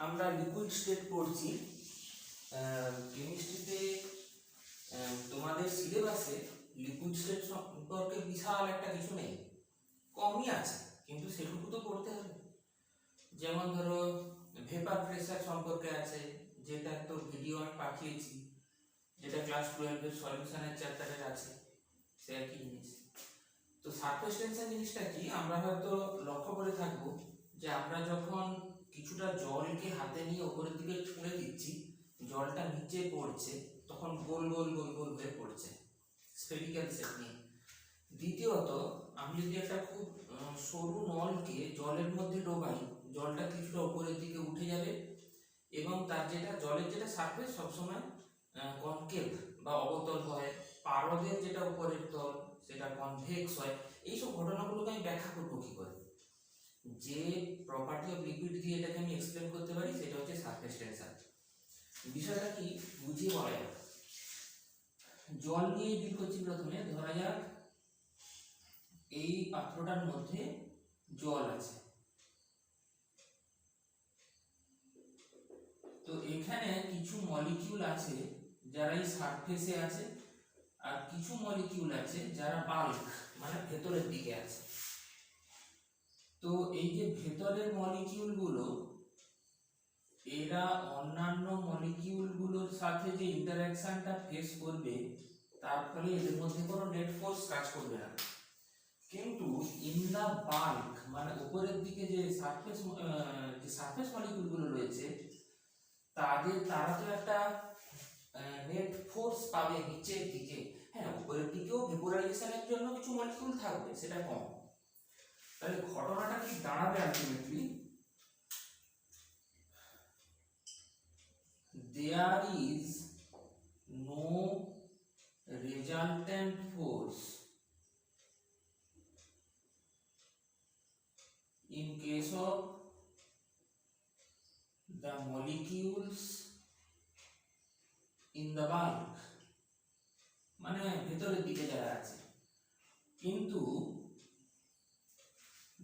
আমরা liquid state পড়ছি কেমিস্ট্রিতে। তোমাদের সিলেবাসে লিকুইড স্টেট সম্পর্কে বিশাল একটা কিছু নেই, কমই আছে, কিন্তু সেটুকু তো পড়তে হবে। যেমন ধরো ভেপার প্রেসার সম্পর্কে আছে, যেটা তো ভিডিও আমি পাঠিয়েছি, যেটা ক্লাস 12 এর সলিউশনের চ্যাপ্টারের আছে, সে একই জিনিস। তো সারফেস টেনশন জিনিসটা কি, আমরা হয়তো লক্ষ্য করে থাকবো যে আমরা যখন কিছুটা জলকে হাতে নিয়ে উপরের দিকে ছুঁড়ে দিচ্ছি, জলটা নিচে পড়ছে, তখন গোল গোল গোল গোল হয়ে পড়ছে, স্ফেরিক্যাল শেপ নিয়ে। দ্বিতীয়ত, আমি যদি একটা খুব সরু নলকে জলের মধ্যে ডোবাই, জলটা কিছুটা উপরের দিকে উঠে যাবে এবং তার যেটা জলের যেটা সারফেস সবসময় কনকেভ বা অবতল হয়, পারদের যেটা উপরের তল সেটা কনভেক্স হয়। এইসব ঘটনাগুলোকে আমি ব্যাখ্যা করবো কি করে? যে প্রপার্টি অফ লিকুইড দিয়ে এটাকে আমি এক্সপ্লেন করতে পারি, সেটা হচ্ছে সারফেস টেনশন। বিষয়টা কি বুঝিয়ে বলা যাক। জল নিয়ে ডিল করছি। প্রথমে ধরা যাক এই পাত্রটার মধ্যে জল আছে, তো এখানে কিছু মলিকিউল আছে যারা এই সারফেসে আছে, আর কিছু মলিকিউল আছে যারা বাল্ক মানে ভেতরের দিকে আছে। তো এই যে ভেতরের মলিকিউল গুলো, এরা অন্যান্য মলিকিউল গুলোর সাথে যে ইন্টারঅ্যাকশনটা ফেস করবে, তার ফলে এদের মধ্যে কোনো নেট ফোর্স কাজ করবে না। কিন্তু ইন দা বাল্ক মানে উপরের দিকে যে সারফেস মলিকিউল গুলো রয়েছে, তারা তো একটা নেট ফোর্স পাবে নিচের দিকে। হ্যাঁ, উপরের দিকেও ভেপোরাইজেশনের জন্য কিছু মলিকিউল থাকবে, সেটা কম। তাহলে ঘটনাটা কি দাঁড়াবে ultimately? There is no resultant force in case of the molecules in the bulk, মানে ভেতরের দিকে যারা আছে। কিন্তু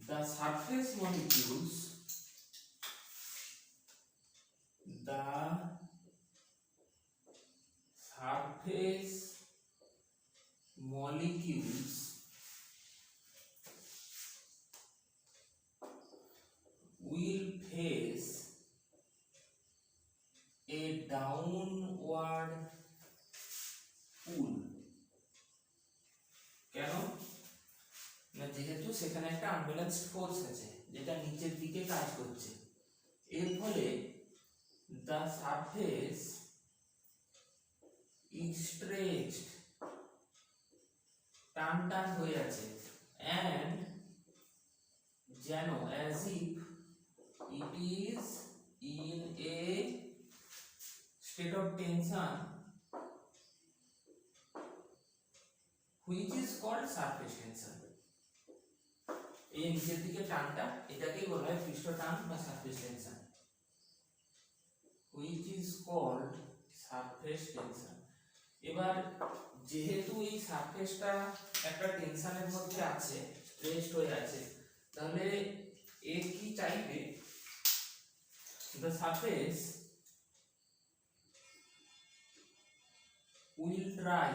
the surface molecules will face a downward pull. কেন না, যেহেতু সেখানে একটা আনব্যালেন্সড ফোর্স আছে যেটা নিচের দিকে কাজ করছে, এর ফলে the surface is stretched, টান হয়ে আছে, and যেন as if it is in a state of tension which is called surface tension. এই নিচের দিকে টানটা, এটাকেই বলা হয় পৃষ্ঠ টান বা surface tension, which is called surface tension. এবার যেহেতু এই সারফেসটা একটা টেনশনের মধ্যে আছে, স্ট্রেচড হয়ে আছে, তাহলে এ কি চাইবে? the surface will try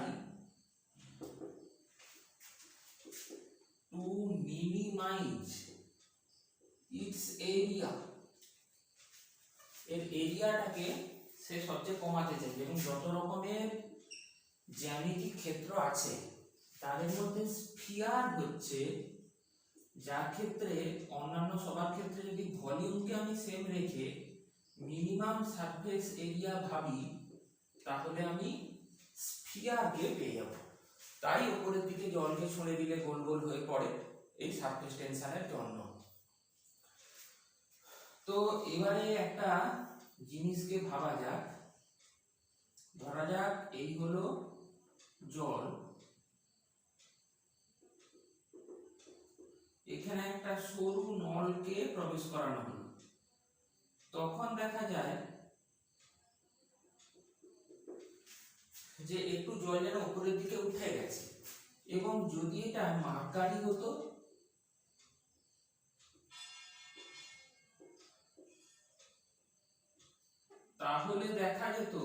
to minimize its area, এর এরিয়াটাকে সে সবচেয়ে কমাতে চাইবে, এবং যত রকমের জ্যামিতিক ক্ষেত্র আছে তাদের মধ্যে স্ফিয়ার হচ্ছে, যার ক্ষেত্রে অন্যান্য সবার ক্ষেত্রে যদি ভলিউমকে আমি সেম রেখে মিনিমাম সারফেস এরিয়া ভাবি, তাহলে আমি স্ফিয়ারকে পেয়ে যাব। তাই উপরের দিকে জলকে ছুঁড়ে দিলে গোল গোল হয়ে পড়ে এই সারফেস টেনশনের জন্য। তো এবারে একটা জিনিসকে ভাবা যাক। ধরা যাক এই হলো জল, এখানে একটা সরু নলকে প্রবেশ করানো হলো, তখন দেখা যায় যে একটু জল যেন উপরের দিকে উঠে গেছে, এবং যদি এটা মাপগাড়ি হতো, তাহলে দেখা যেত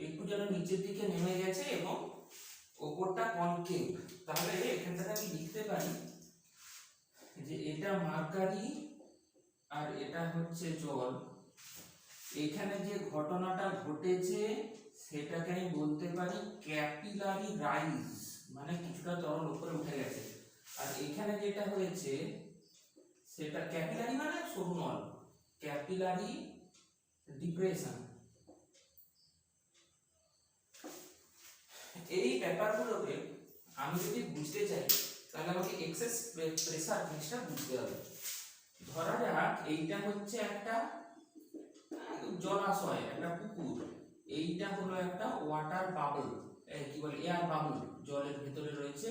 একটু যেন নিচের দিকে নেমে গেছে এবং ওপরটা কনকেভ। তাহলে এখান থেকে আমি লিখতে পারি যে এটা মার্কারি আর এটা হচ্ছে জল। এখানে যে ঘটনাটা ঘটেছে সেটাকে আমি বলতে পারি ক্যাপিলারি রাইজ, মানে কিছুটা তরল উপরে উঠে গেছে। আর এখানে যেটা হয়েছে সেটা ক্যাপিলারি মানে সরু নল, ক্যাপিলারি ডিপ্রেশন। এই ব্যাপারগুলোকে আমি যদি বুঝতে চাই তাহলে আমাকে এক্সেস প্রেসার জিনিসটা বুঝতে হবে। ধরা যাক এইটা হচ্ছে একটা জলাশয়, একটা পুকুর, এইটা হলো একটা ওয়াটার বাবল, কি বলে এয়ার বাবল, জলের ভিতরে রয়েছে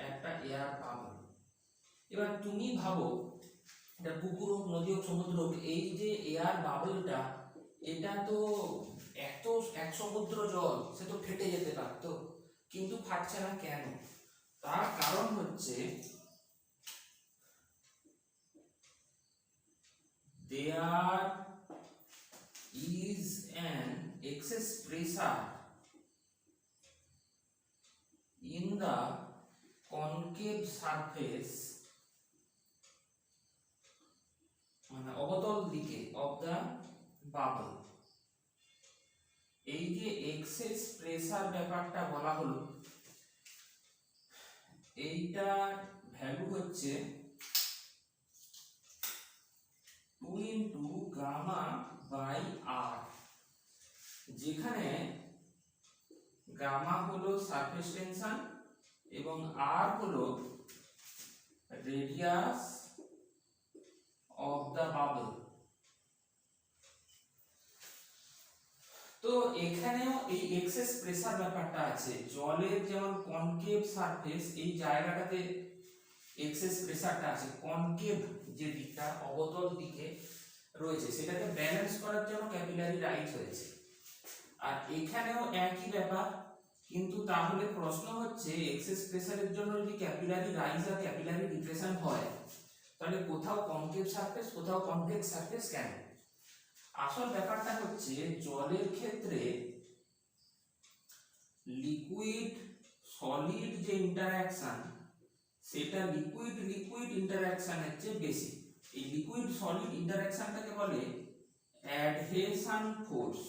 একটা এয়ার বাবল। এবার তুমি ভাবো এটা পুকুর হোক, নদী হোক, সমুদ্র হোক, এই যে এয়ার বাবলটা এটা তো এক সমুদ্র জল, সে তো ফেটে যেতে পারতো, কিন্তু ফাটছে না কেন? তার কারণ হচ্ছে there is an excess pressure in the concave surface, মানে অবতল দিকে of the bubble। এই যে এক্সেস প্রেসার ব্যাপারটা বলা হলো, এইটা ভ্যালু হচ্ছে 2 ইনটু গামা বাই আর, যেখানে গামা হলো সারফেস টেনশন এবং আর হলো রেডিয়াস অফ দা বাবল। তো এখানেও এই এক্সেস প্রেসার ব্যাপারটা আছে। জলের যেমন কনকেভ সারফেস, এই জায়গাটাতে এক্সেস প্রেসারটা আছে, কনকেভ যে দিকটা অবতল দিকে রয়েছে সেটাকে ব্যালেন্স করার জন্য ক্যাপিলারি রাইজ হয়েছে। আর এখানেও একই ব্যাপার, কিন্তু তাহলে প্রশ্ন হচ্ছে এক্সেস প্রেসারের জন্য যদি ক্যাপিলারি রাইজ আর ক্যাপিলারি ডিপ্রেশন হয় তাহলে কোথাও কনকেভ সারফেস কোথাও কনভেক্স সারফেস কেন? আসল ব্যাপারটা হচ্ছে জলের ক্ষেত্রে লিকুইড সলিড যে ইন্টারঅ্যাকশন সেটা লিকুইড লিকুইড ইন্টারঅ্যাকশনের চেয়ে বেশি। এই লিকুইড সলিড ইন্টারঅ্যাকশনটাকে বলে অ্যাডহেশন ফোর্স,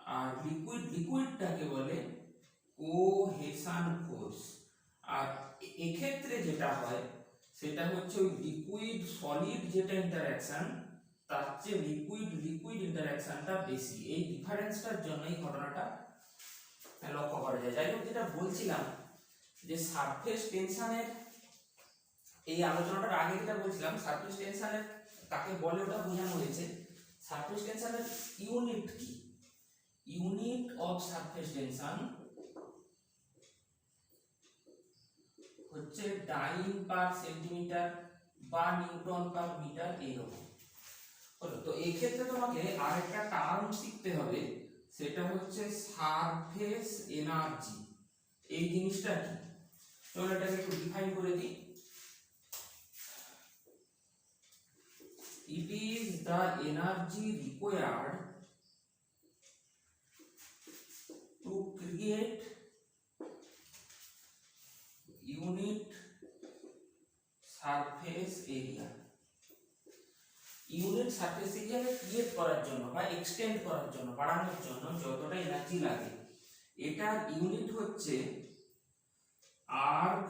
আর লিকুইড লিকুইডটাকে বলে কোহেশন ফোর্স। আর এক্ষেত্রে যেটা হয় সেটা হচ্ছে ওই লিকুইড সলিড যেটা ইন্টারঅ্যাকশন তার চেয়ে লিকুইড লিকুইড ইন্টারঅ্যাকশনটা বেশি। এই ডিফারেন্সটার জন্য এই ঘটনাটা লক্ষ্য করা যায়। যাই হোক, যেটা বলছিলাম যে সারফেস টেনশনের এই আলোচনাটার আগে যেটা বলছিলাম সারফেস টেনশনের কাকে বলে ওটা বোঝানো হয়েছে। সারফেস টেনশনের ইউনিট কি? ইউনিট অফ সারফেস টেনশন হচ্ছে ডাইন পার সেন্টিমিটার বা নিউটন পার মিটার, এইরকম হলো। তো এই ক্ষেত্রে তোমাকে আরেকটা টার্ম শিখতে হবে, সেটা হচ্ছে সারফেস এনার্জি। এই জিনিসটা কি চলো এটাকে একটু ডিফাইন করে দিই। It is the energy required to create unit surface area। Unit surface এরিয়াকে ক্রিয়েট করার জন্য বা এক্সটেন্ড করার জন্য, বাড়ানোর জন্য যতটা এনার্জি লাগে, এটার ইউনিট হচ্ছে আর্ক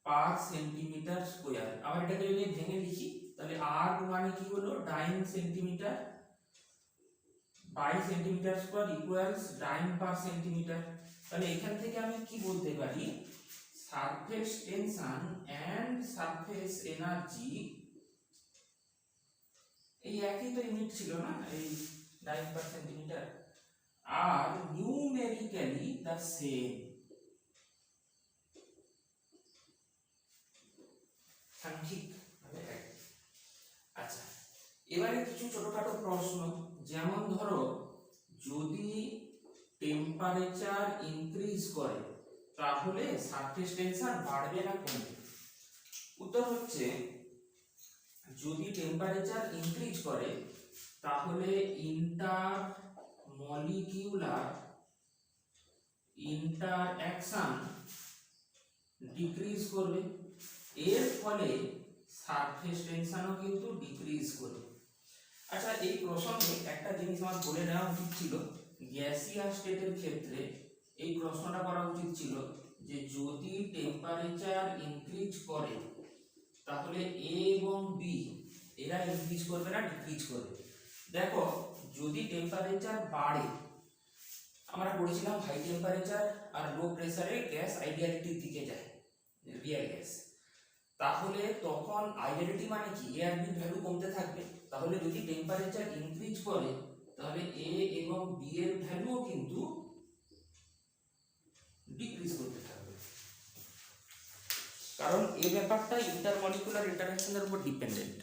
পার সেন্টিমিটার স্কয়ার। আবার এটাকে যদি ভেঙে লিখি তাহলে আর্ক মানে কি হলো dyne centimetre by centimetre square equals dyne per centimetre. তাহলে এখান থেকে আমি কি বলতে পারি, surface tension and surface energy এই একই তো ইউনিট ছিল না, এই ডাইন পার সেন্টিমিটার, আর নিউমেরিক্যালি দ্য সেম। ঠিক। আচ্ছা, এবারে কিছু ছোটখাটো প্রশ্ন, যেমন ধরো যদি টেম্পারেচার ইনক্রিজ করে তাহলে সারফেস টেনশন বাড়বে না কমবে? উত্তর হচ্ছে যদি টেম্পারেচার ইনক্রিজ করে তাহলে ইন্টারমলিকিউলার ইন্টারঅ্যাকশন ডিক্রিজ করবে, এর ফলে সারফেস টেনশনও কিন্তু ডিক্রিজ করবে। আচ্ছা, এই প্রসঙ্গে একটা জিনিস আমার বলে নেওয়া উচিত ছিল, গ্যাসিয়াস স্টেটের ক্ষেত্রে এই প্রশ্নটা করা উচিত ছিল যে যদি টেম্পারেচার ইনক্রিজ করে তাহলে এ এবং বি এরা ইনক্রিজ করবে না ডিক্রিজ করবে। দেখো, যদি টেম্পারেচার বাড়ে, আমরা পড়েছিলাম হাই টেম্পারেচার আর লো প্রেসারে গ্যাস আইডিয়ালিটির দিকে যায়, রিয়েল গ্যাস, তাহলে তখন আইডিয়ালিটি মানে কি, এ আর বি ভ্যালু কমতে থাকবে। তাহলে যদি টেম্পারেচার ইনক্রিজ করে তাহলে এ এবং বি এর ভ্যালুও কিন্তু ডিক্রিজ করতে থাকবে, কারণ এই ব্যাপারটা ইন্টারমলিকুলার ইন্টারঅ্যাকশনের উপর ডিপেন্ডেন্ট।